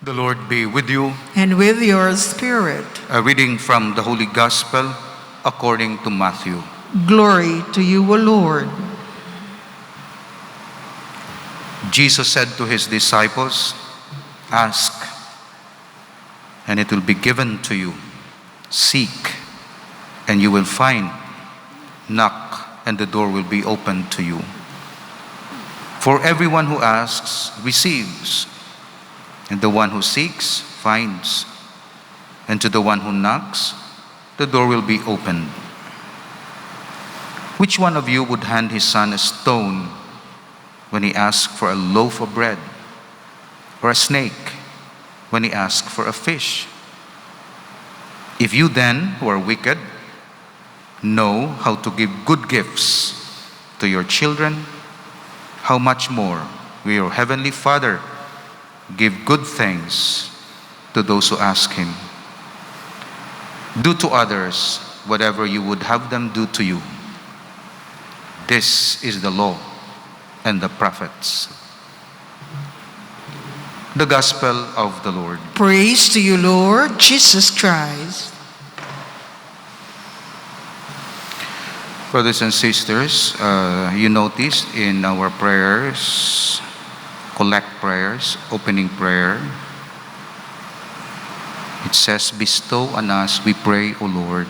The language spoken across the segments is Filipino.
The Lord be with you. And with your spirit. A reading from the Holy Gospel according to Matthew. Glory to you, O Lord. Jesus said to his disciples, "Ask, and it will be given to you. Seek, and you will find. Knock, and the door will be opened to you. For everyone who asks receives, and the one who seeks finds, and to the one who knocks, the door will be opened. Which one of you would hand his son a stone when he asks for a loaf of bread, or a snake when he asks for a fish? If you then, who are wicked, know how to give good gifts to your children, how much more will your heavenly Father give good things to those who ask him? Do to others whatever you would have them do to you. This is the law and the prophets." The Gospel of the Lord. Praise to you, Lord Jesus Christ. Brothers and sisters, you noticed in our prayers, collect prayers, opening prayer, it says, "Bestow on us, we pray, O Lord,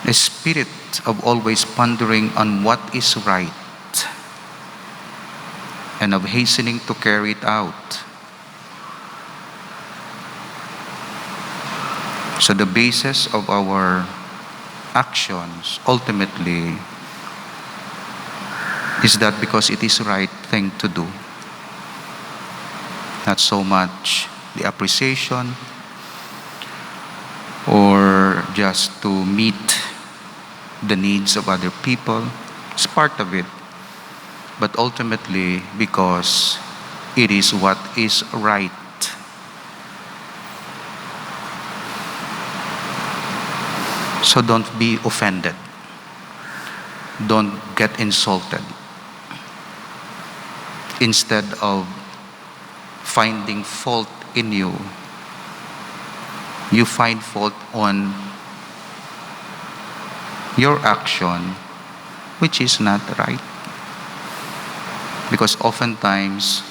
a spirit of always pondering on what is right and of hastening to carry it out." So the basis of our actions ultimately is that because it is the right thing to do, not so much the appreciation or just to meet the needs of other people. It's part of it, but ultimately because it is what is right. So don't be offended. Don't get insulted. Instead of finding fault in you, you find fault on your action, which is not right. Because oftentimes,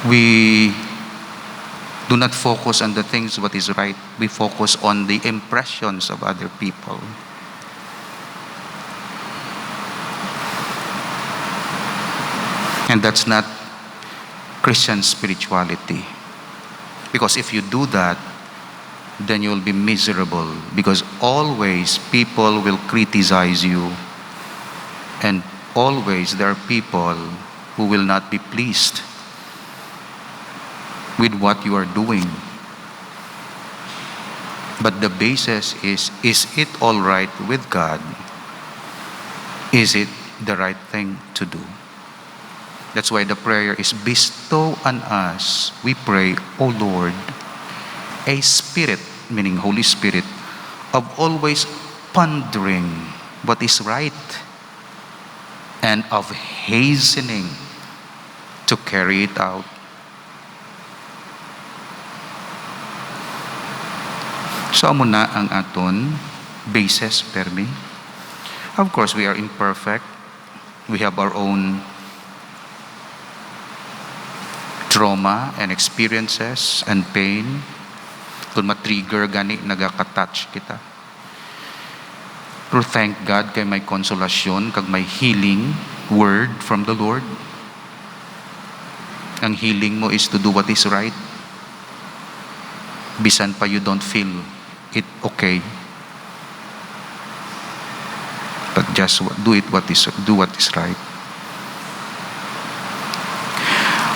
we do not focus on the things what is right. We focus on the impressions of other people. And that's not Christian spirituality. Because if you do that, then you will be miserable. Because always people will criticize you. And always there are people who will not be pleased with what you are doing. But the basis is it all right with God? Is it the right thing to do? That's why the prayer is, "Bestow on us, we pray, O Lord, a spirit," meaning Holy Spirit, "of always pondering what is right and of hastening to carry it out." So amo na ang aton basis permi. Of course, we are imperfect. We have our own trauma and experiences and pain. Kung ma-trigger gani, nagaka-touch kita. Pero thank God kay may konsolasyon, kag may healing word from the Lord. Ang healing mo is to do what is right. Bisan pa you don't feel it okay, but just do what is right.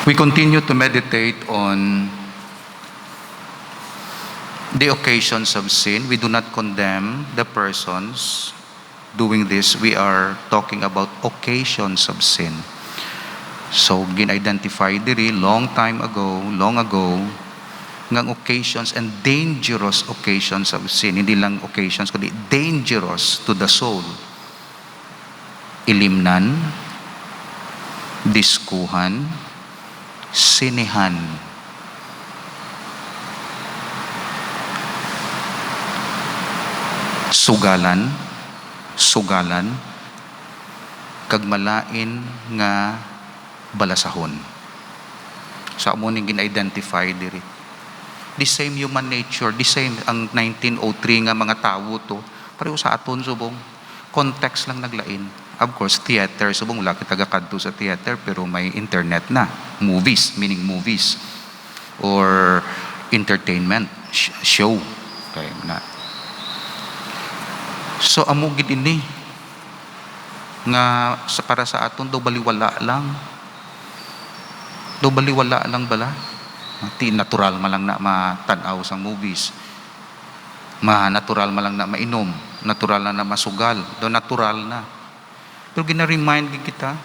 We continue to meditate on the occasions of sin. We do not condemn the persons doing this. We are talking about occasions of sin. So gin-identify diri long ago ng occasions and dangerous occasions of sin. Hindi lang occasions, kundi dangerous to the soul. Ilimnan, diskuhan, Sinihan. Sugalan, kag malain nga balasahon. Sa amo ning gin-identify diri. The same human nature, the same ang 1903 nga mga tawo to, pareho sa aton subong. Context lang naglain. Of course, theater, subong wala kita kadto sa theater, pero may internet na. Movies, meaning movies. Or entertainment, show. Kaya na. So, amo gid ini nga para sa aton daw baliwala lang. Daw baliwala lang bala. Natural man lang na matanaw sa movies. Natural man lang na mainom. Natural na masugal. Do natural na. Pero gina-remind kita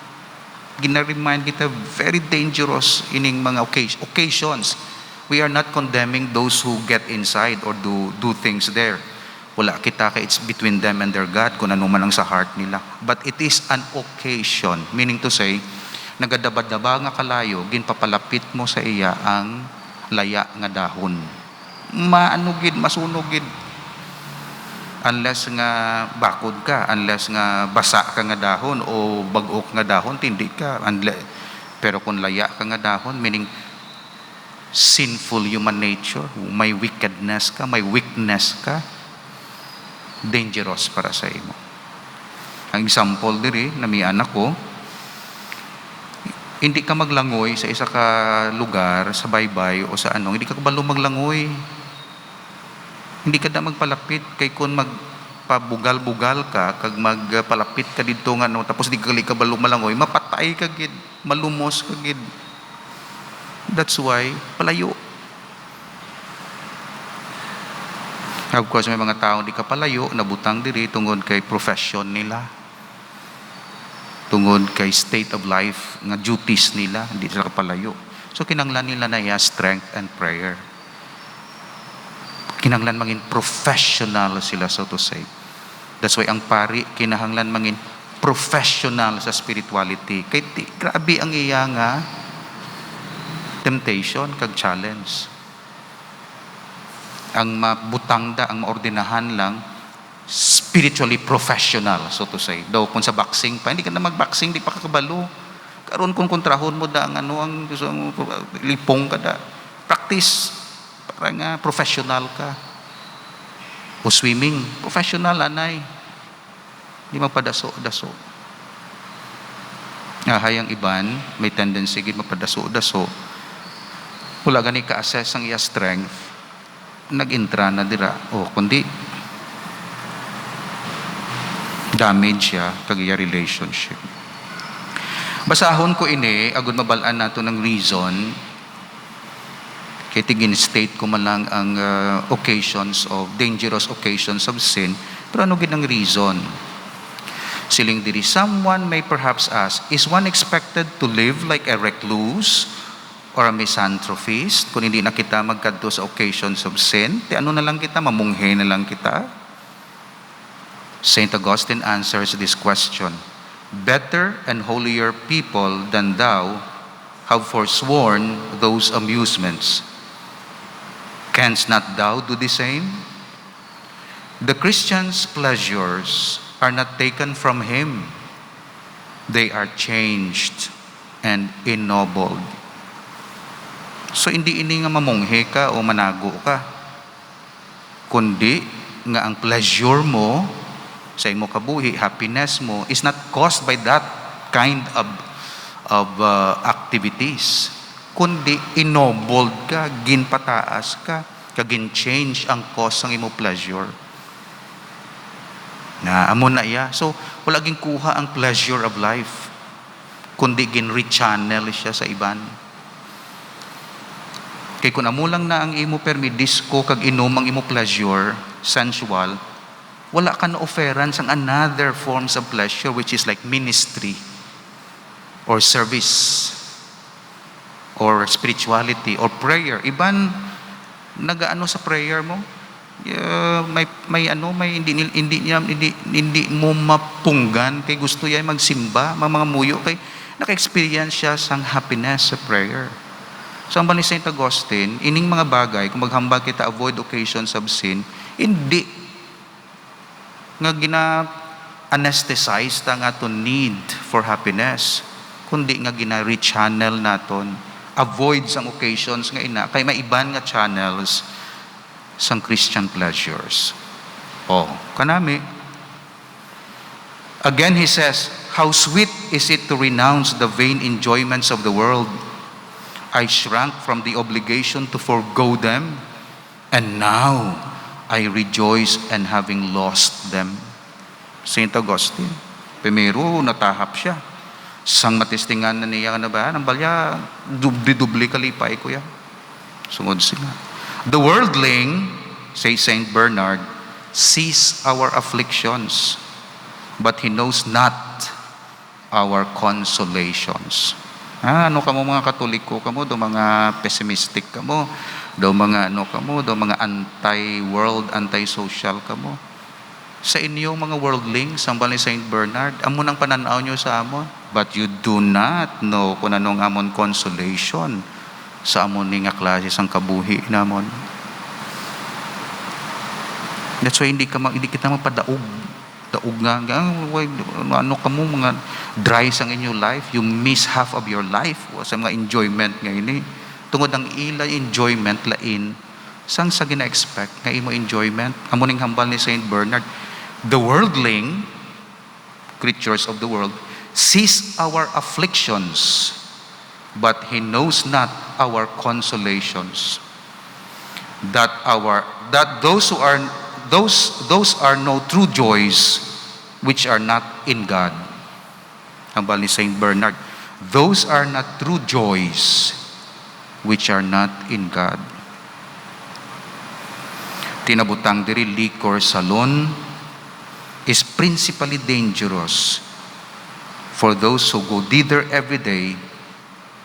very dangerous ining mga occasions. We are not condemning those who get inside or do things there. Wala kita kay it's between them and their God kung ano man ang sa heart nila. But it is an occasion, meaning to say, nagadabad-daba nga kalayo, ginpapalapit mo sa iya ang laya nga dahon. Maanugid, masunugid. Unless nga bakod ka, unless nga basa ka nga dahon o bagok nga dahon, tindi ka. Pero kung laya ka nga dahon, meaning sinful human nature, may wickedness ka, may weakness ka, dangerous para sa imo. Ang example diri na may anak ko, hindi ka maglangoy sa isa ka lugar, sa baybay o sa ano, hindi ka kabalo maglangoy. Hindi ka na magpalapit kay kung magpabugal-bugal ka, kag magpalapit ka dito nga no, tapos di ka kabalo malangoy, mapatay ka gid, malumos ka gid. That's why palayo. Of course, may mga tao di ka palayo, nabutang diri tungod kay profession nila. Tungod kay state of life, nga duties nila, hindi sila kapalayo. So, kinanglan nila na strength and prayer. Kinanglan mangin professional sila, so to say. That's why ang pari, kinahanglan mangin professional sa spirituality. Kay grabe ang iya nga temptation, kag challenge. Ang mabutang da, ang maordinahan lang, spiritually professional, so to say. Daw kung sa boxing pa, hindi ka na mag-boxing, di pa kakabalo. Karon kung kontrahon mo da, ang gusto mo, lipong ka da. Practice, para nga professional ka. O swimming, professional, anay. Di magpadaso-daso. Hayang iban, may tendency gid magpadaso-daso. Wala gani ka-assess ang iya strength, nag-intra na dira. Kundi damage siya kag iya relationship. Basahon ko ini agud mabalaan nato ng reason kay tigin state ko man lang ang dangerous occasions of sin, pero ano gid ang reason? Siling diri, someone may perhaps ask, is one expected to live like a recluse or a misanthropist kung hindi na kita magkadto sa occasions of sin? Ano na lang kita, mamunghe na lang kita? Saint Augustine answers this question, better and holier people than thou have forsworn those amusements. Canst not thou do the same? The Christian's pleasures are not taken from him. They are changed and ennobled. So, hindi ini nga mamunghe ka o manago ka. Kundi, nga ang pleasure mo, sa imo kabuhi, happiness mo, is not caused by that kind of activities. Kundi, ennobled ka, ginpataas ka, kagin-change ang cause ng imo pleasure. Na, amo na iya. So, wala gin kuha ang pleasure of life. Kundi, gin-rechannel siya sa iban. Kay kung amulang na ang imo permi disco kag inom ang imo pleasure, sensual, wala ka na offerance ang another forms of pleasure which is like ministry or service or spirituality or prayer. Iban nagaano sa prayer mo? May hindi mo mapunggan kay gusto yan magsimba, mga muyo kay naka-experience siya sang happiness sa prayer. So ang ni St. Augustine, ining mga bagay, kung maghambal kita avoid occasions of sin, hindi nga gina-anesthesize ta nga to need for happiness, kundi nga gina-rechannel naton, avoid sang occasions nga ina, kay maiban nga channels sang Christian pleasures. Kanami. Again, he says, how sweet is it to renounce the vain enjoyments of the world. I shrank from the obligation to forego them, and now I rejoice in having lost them. St. Augustine. Primero, natahap siya. Sang matistingan na niya na ba? Nang balya, dubli-dubli kalipay ko yan. Sungod sila. The worldling, say St. Bernard, sees our afflictions, but he knows not our consolations. Ano kamo mga Katoliko kamo, do mga pessimistic kamo, do mga mga anti-world, anti-social kamo. Sa inyong mga worldlings, sambal ni St. Bernard, amo nang pananaw nyo sa amon, but you do not know kung anong amon consolation sa amon ni nga klase sang kabuhi namon. That's why hindi kita mapadaog. Daog nga, ano ka mo, mga dry sang in your life, you miss half of your life sa mga enjoyment nga ini. Tungod ang ila enjoyment lain, sang sa gina-expect nga imo enjoyment, amuning hambal ni St. Bernard, the worldling, creatures of the world, sees our afflictions, but he knows not our consolations. That those are no true joys which are not in God. Hambal ni St. Bernard, those are not true joys which are not in God. Tinabutang diri, liquor salon is principally dangerous for those who go thither every day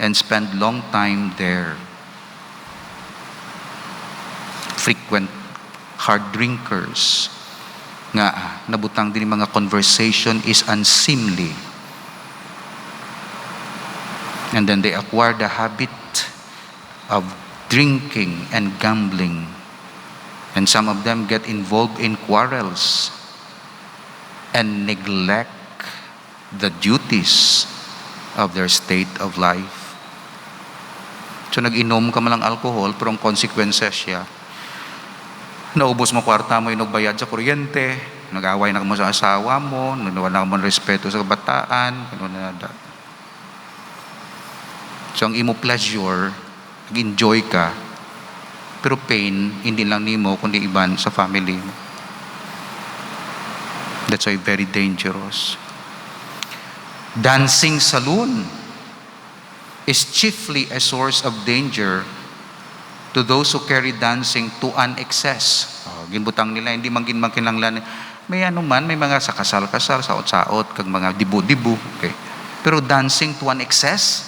and spend long time there. Frequent hard drinkers nga nabutang din mga conversation is unseemly, and then they acquire the habit of drinking and gambling, and some of them get involved in quarrels and neglect the duties of their state of life. So nag-inom ka man lang alcohol, pero ang consequences siya, naubos mo kwarta mo, inugbayad sa kuryente, nag-away na mo sa asawa mo, wala mo respeto sa kabataan, so ang imo pleasure, nag-enjoy ka, pero pain, hindi lang nimo, kundi iban sa family mo. That's why very dangerous. Dancing saloon is chiefly a source of danger to those who carry dancing to an excess. Ginbutang nila, hindi man kinanglan. May may mga sa kasal-kasal, saot-saot, kag mga dibu-dibu. Okay. Pero dancing to an excess,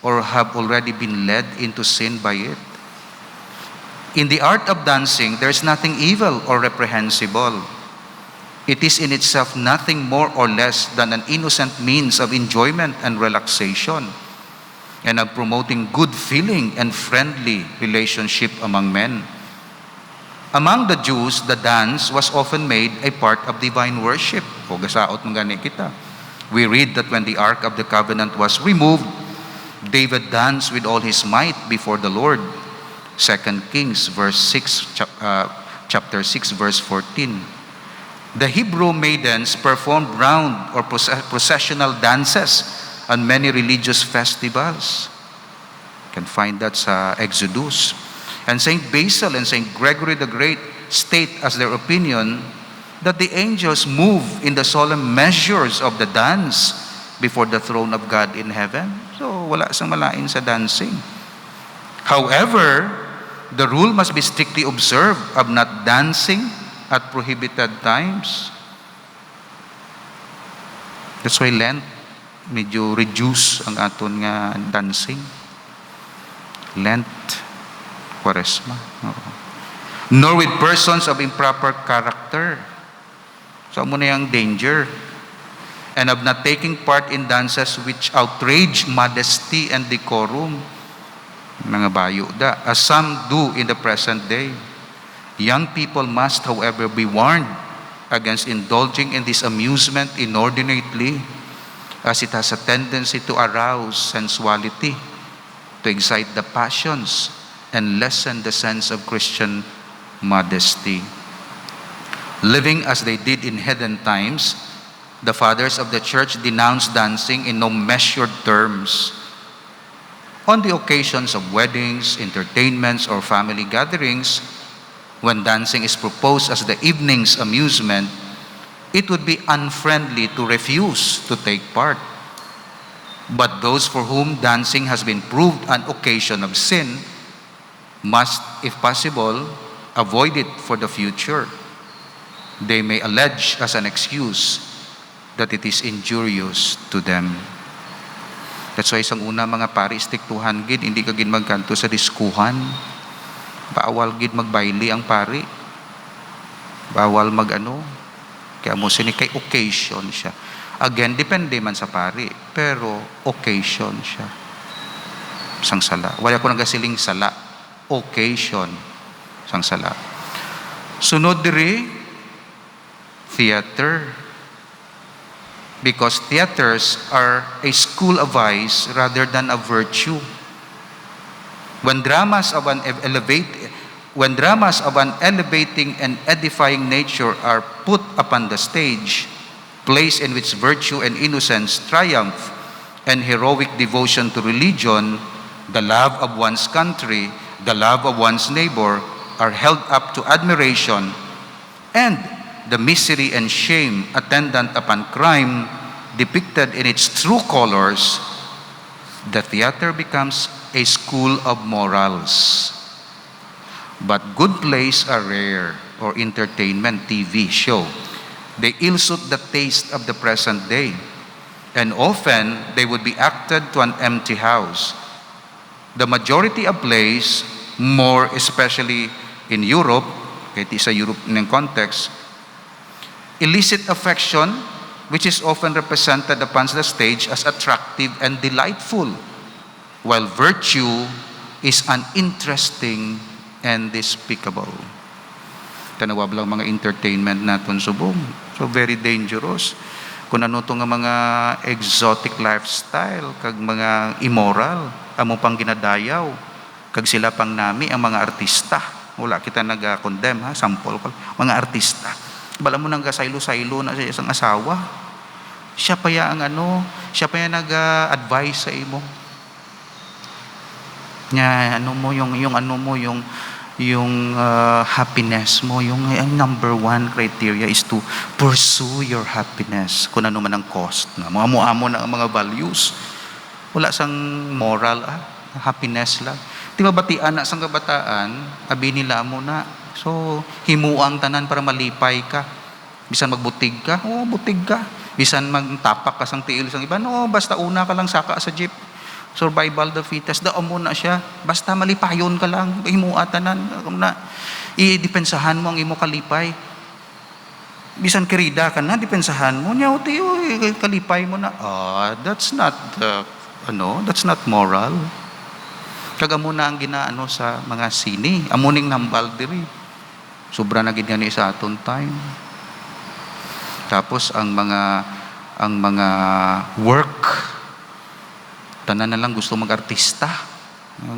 or have already been led into sin by it. In the art of dancing, there's nothing evil or reprehensible. It is in itself nothing more or less than an innocent means of enjoyment and relaxation, and of promoting good feeling and friendly relationship among men. Among the Jews, the dance was often made a part of divine worship. O gasaot ng gani kita. We read that when the Ark of the Covenant was removed, David danced with all his might before the Lord. 2 Kings chapter 6 verse 14. The Hebrew maidens performed round or processional dances on many religious festivals. You can find that sa Exodus. And St. Basil and St. Gregory the Great state as their opinion that the angels move in the solemn measures of the dance before the throne of God in heaven. So wala sang malain sa dancing. However, the rule must be strictly observed of not dancing at prohibited times. That's why Lent, medyo reduce ang aton nga dancing. Lent, Quaresma. Nor with persons of improper character. So muna yung danger. And of not taking part in dances which outrage modesty and decorum. mga bayo da, as some do in the present day. Young people must, however, be warned against indulging in this amusement inordinately, as it has a tendency to arouse sensuality, to excite the passions, and lessen the sense of Christian modesty. Living as they did in heathen times, the fathers of the church denounced dancing in no measured terms. On the occasions of weddings, entertainments, or family gatherings, when dancing is proposed as the evening's amusement, it would be unfriendly to refuse to take part. But those for whom dancing has been proved an occasion of sin must, if possible, avoid it for the future. They may allege as an excuse that it is injurious to them. That's why isang una mga pari istiktuhan gid, hindi ka gid magkanto sa diskuhan. Bawal gid magbaili ang pari. Bawal magano. Kaya mo sini kay occasion siya. Again, depende man sa pari, pero occasion siya. Sang sala. Wala ko nagasiling sala. Occasion. Sang sala. Sunod diri, theater. Because theaters are a school of vice rather than a virtue. When dramas of an elevating and edifying nature are put upon the stage, place in which virtue and innocence triumph, and heroic devotion to religion, the love of one's country, the love of one's neighbor are held up to admiration, and the misery and shame attendant upon crime depicted in its true colors, the theater becomes a school of morals. But good plays are rare, or entertainment TV show. They ill-suit the taste of the present day, and often they would be acted to an empty house. The majority of plays, more especially in Europe, kahit sa Europe ng context, illicit affection, which is often represented upon the stage as attractive and delightful, while virtue is uninteresting and despicable. Tanawab lang mga entertainment natin subong. So very dangerous. Kung ano itong mga exotic lifestyle, kag mga immoral, amo pang ginadayaw, kag sila pang nami, ang mga artista. Wala kita nag-condemn, ha? Sample ko. Mga artista. Bala mo nang gasaylo-saylo na sa isang asawa. Siya pa ya siya pa ya nag-advise sa imo. Nya yung happiness mo, yung number one criteria is to pursue your happiness. Kung ano man ang cost na. Amo na ang mga values. Wala sang moral, happiness lang. Di ba batian na sang kabataan, abi nila mo na. So, himuang tanan para malipay ka. Bisan magbutig ka, butig ka. Bisan magtapak ka sang tiil sang iba, basta una ka lang saka sa jeep. Survival the fittest, daon mo na siya. Basta malipayon ka lang, himuang tanan. I-depensahan mo ang imo kalipay. Bisan kirida ka na, depensahan mo. Kalipay mo na. That's not moral. Kagamo na ang ginaano sa mga sini. Amuning nambal diri. Sobra na gid gani sa aton time. Tapos ang mga work, tanan na lang gusto mag-artista.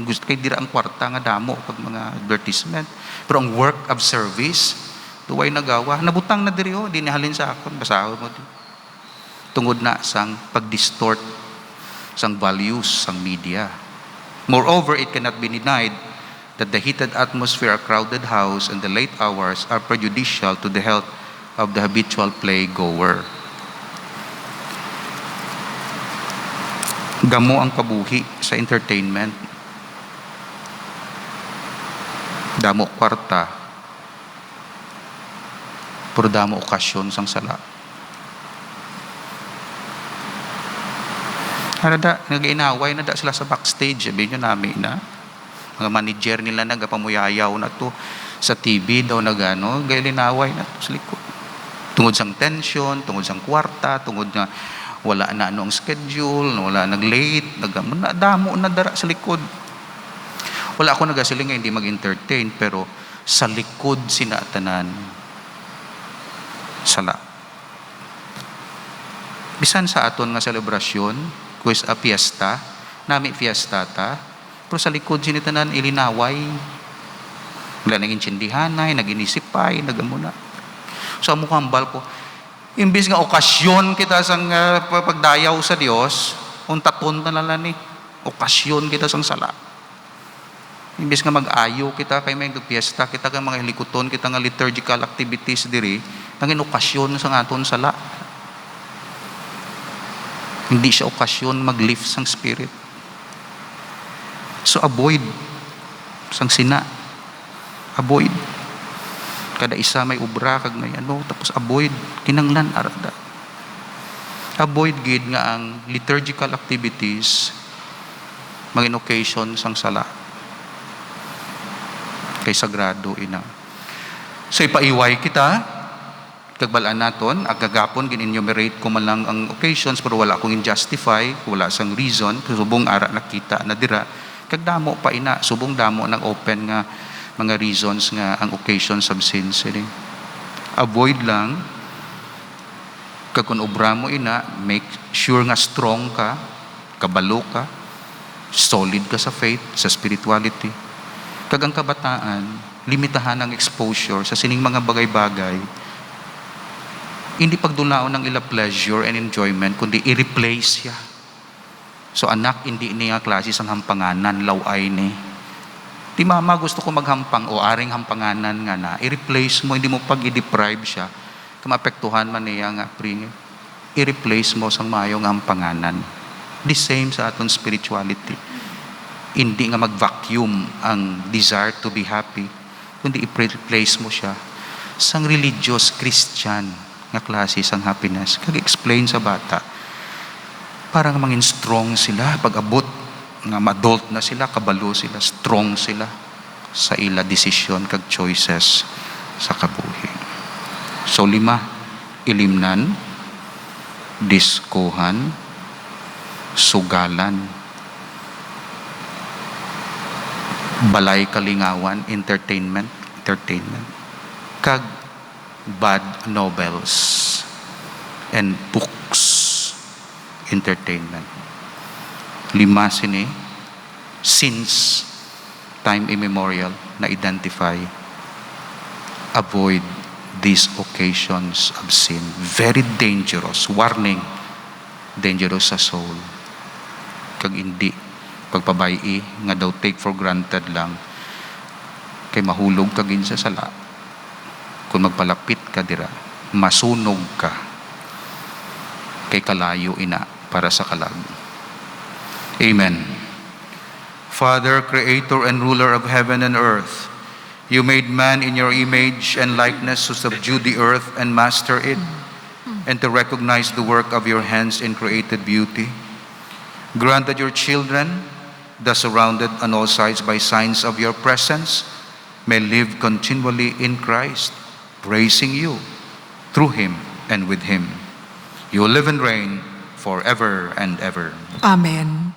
Gusto kay dira ang kwarta nga damo pag mga advertisement. Pero ang work of service, duway nagawa. Nabutang na diri di nihalin sa akon, basahon mo di. Tungod na sang pag-distort sang values sang media. Moreover, it cannot be denied that the heated atmosphere, a crowded house, and the late hours are prejudicial to the health of the habitual playgoer. Damo ang kabuhi sa entertainment. Damo kwarta. Pero damo okasyon sang sala. Nag-inaway na sila sa backstage. Sabi nyo namin na. Mga manager nila nagapamuyayaw na to sa TV daw gailinaway na to sa likod. Tungod sang tension, tungod sang kwarta, tungod na wala na ang schedule, wala nag-late, damo na dara sa likod. Wala ako nagasiling nga hindi mag-entertain, pero sa likod sinatanan, sala. Bisan sa aton nga selebrasyon, kuis a fiesta, nami fiesta ta, pero sa likod sinatanan ilinaway. Wala naging tsindihanay, nag-inisipay, nagamuna. So amo kambal ko, imbis nga okasyon kita sang pagdayaw sa Dios, untaton na lang ni. Okasyon kita sang sala. Imbis nga mag-ayo kita kay may piyesta, kita kay mga hilikuton, kita nga liturgical activities diri, nangin okasyon sa aton sala. Hindi siya okasyon mag-lift sang spirit. So avoid sang sina. Avoid. Kada isa may ubra kag may tapos avoid kinanglan arada. Avoid gid nga ang liturgical activities maging occasion sang sala. Kay sagrado ina. So ipaiway kita kagbalaan naton agagapon gin-enumerate ko man lang ang occasions pero wala akong in-justify, wala sang reason, subong ara nakita na dira kagdamo pa ina, subong damo ng open nga mga reasons nga ang occasions of sins ini. Avoid lang kag kun obra mo ina, make sure nga strong ka, kabalo ka, solid ka sa faith, sa spirituality. Kag ang kabataan, limitahan ang exposure sa sining mga bagay-bagay. Hindi pagdunaon ng ila pleasure and enjoyment, kundi i-replace siya. So anak, hindi niya klase sang hampanganan, laway ni. Di mama, gusto ko maghampang o aring hampanganan nga na, i-replace mo, hindi mo pag i-deprive siya, kamapektuhan man niya nga, i-replace mo sang mayong hampanganan. The same sa aton spirituality. Hindi nga mag-vacuum ang desire to be happy, kundi i-replace mo siya sang religious Christian nga klase sang happiness. Kag-explain sa bata, parang mangin strong sila, pag-abot nga adult na sila, kabalo sila, strong sila sa ila desisyon kag choices sa kabuhi. So 5, ilimnan, diskuhan, sugalan, balay kalingawan, entertainment, kag bad novels and books, entertainment. 5 sini, since time immemorial na identify, avoid these occasions of sin. Very dangerous. Warning. Dangerous sa soul. Kag hindi pagpabayi nga daw take for granted lang kay mahulog kagin sa sala. Kung magpalapit ka dira, masunog ka kay kalayo ina para sa kalag. Amen. Father, creator and ruler of heaven and earth, you made man in your image and likeness to subdue the earth and master it, and to recognize the work of your hands in created beauty. Grant that your children, thus surrounded on all sides by signs of your presence, may live continually in Christ, praising you through him and with him. You live and reign forever and ever. Amen.